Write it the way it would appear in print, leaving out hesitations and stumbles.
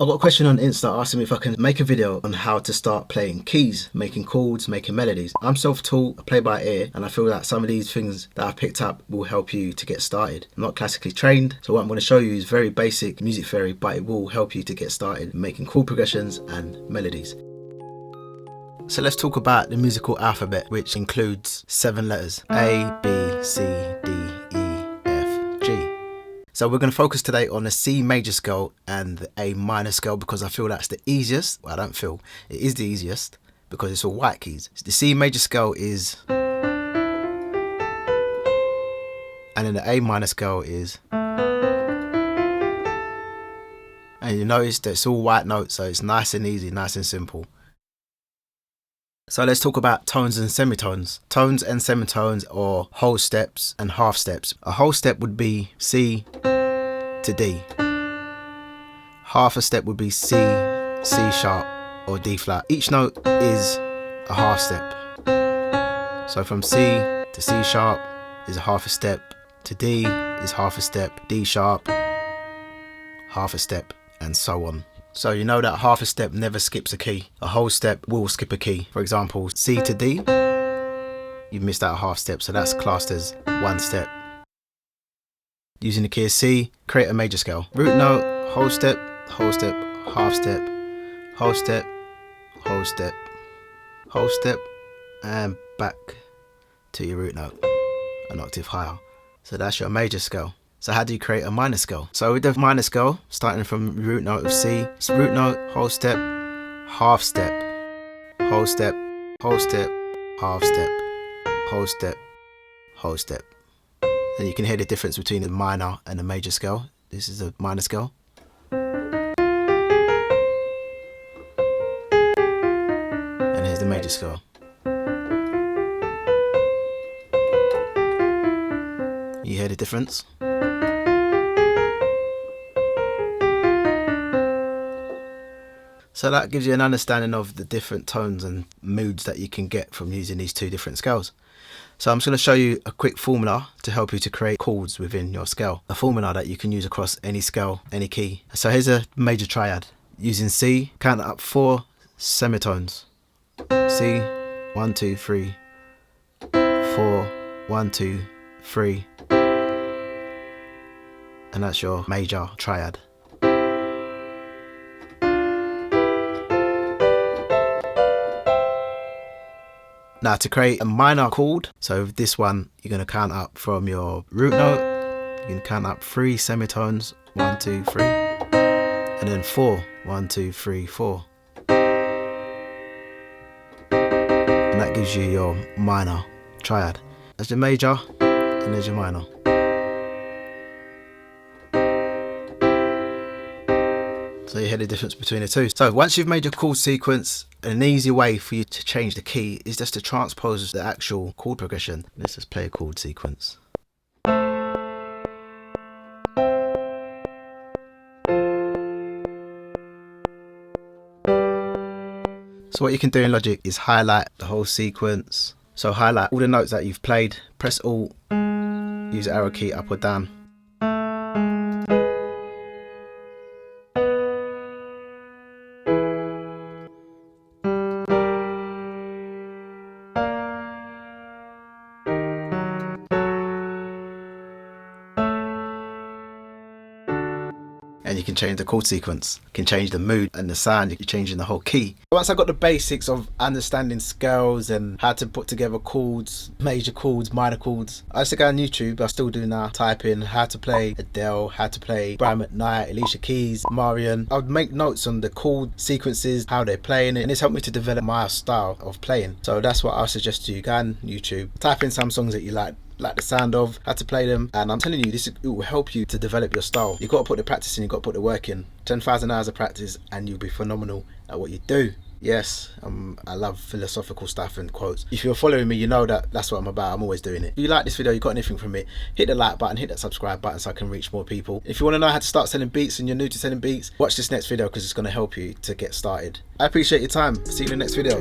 I got a question on Insta asking me if I can make a video on how to start playing keys, making chords, making melodies. I'm self-taught, I play by ear, and I feel that some of these things that I've picked up will help you to get started. I'm not classically trained, so what I'm going to show you is very basic music theory, but it will help you to get started making chord progressions and melodies. So let's talk about the musical alphabet, which includes 7 letters: A, B, C, D, E, F, G. So we're going to focus today on the C major scale and the A minor scale because I feel that's the easiest. Well, I don't feel, it is the easiest because it's all white keys. The C major scale is, and then the A minor scale is, and you notice that it's all white notes, so it's nice and easy, nice and simple. So let's talk about tones and semitones. Tones and semitones, or whole steps and half steps. A whole step would be C to D. Half a step would be C, C sharp, or D flat. Each note is a half step. So from C to C sharp is a half a step, to D is half a step, D sharp, half a step, and so on. So you know that half a step never skips a key. A whole step will skip a key. For example, C to D, you've missed out a half step, so that's classed as 1 step. Using the key of C, create a major scale. Root note, whole step, half step, whole step, whole step, and back to your root note, an octave higher. So that's your major scale. So how do you create a minor scale? So with the minor scale, starting from root note of C, it's root note, whole step, half step, whole step, half step, whole step, whole step. And you can hear the difference between the minor and the major scale. This is a minor scale. And here's the major scale. You hear the difference? So that gives you an understanding of the different tones and moods that you can get from using these two different scales. So I'm just going to show you a quick formula to help you to create chords within your scale. A formula that you can use across any scale, any key. So here's a major triad. Using C, count up 4 semitones. C, 1, 2, 3, 4, 1, 2, 3. And that's your major triad. Now to create a minor chord, so with this one, you're going to count up from your root note, you can count up 3 semitones, 1, 2, 3, and then 4, 1, 2, 3, 4. And that gives you your minor triad. There's your major, and there's your minor. So you hear the difference between the two. So once you've made your chord sequence, an easy way for you to change the key is just to transpose the actual chord progression. Let's just play a chord sequence. So what you can do in Logic is highlight the whole sequence. So highlight all the notes that you've played, press Alt, use the arrow key up or down. And you can change the chord sequence, you can change the mood and the sound, you're changing the whole key. Once I got the basics of understanding scales and how to put together chords, major chords, minor chords, I used to go on YouTube, I still do now, type in how to play Adele, how to play Brian McKnight, Alicia Keys, Marion. I would make notes on the chord sequences, how they're playing it, and it's helped me to develop my style of playing. So that's what I suggest to you. Go on YouTube, type in some songs that you like the sound of, how to play them, and I'm telling you, it will help you to develop your style. You've got to put the practice in, you've got to put the work in. 10,000 hours of practice and you'll be phenomenal at what you do. Yes, I love philosophical stuff and quotes. If you're following me, you know that that's what I'm about. I'm always doing it. If you like this video, you got anything from it, hit the like button, hit that subscribe button so I can reach more people. If you want to know how to start selling beats and you're new to selling beats, watch this next video because it's going to help you to get started. I appreciate your time. See you in the next video.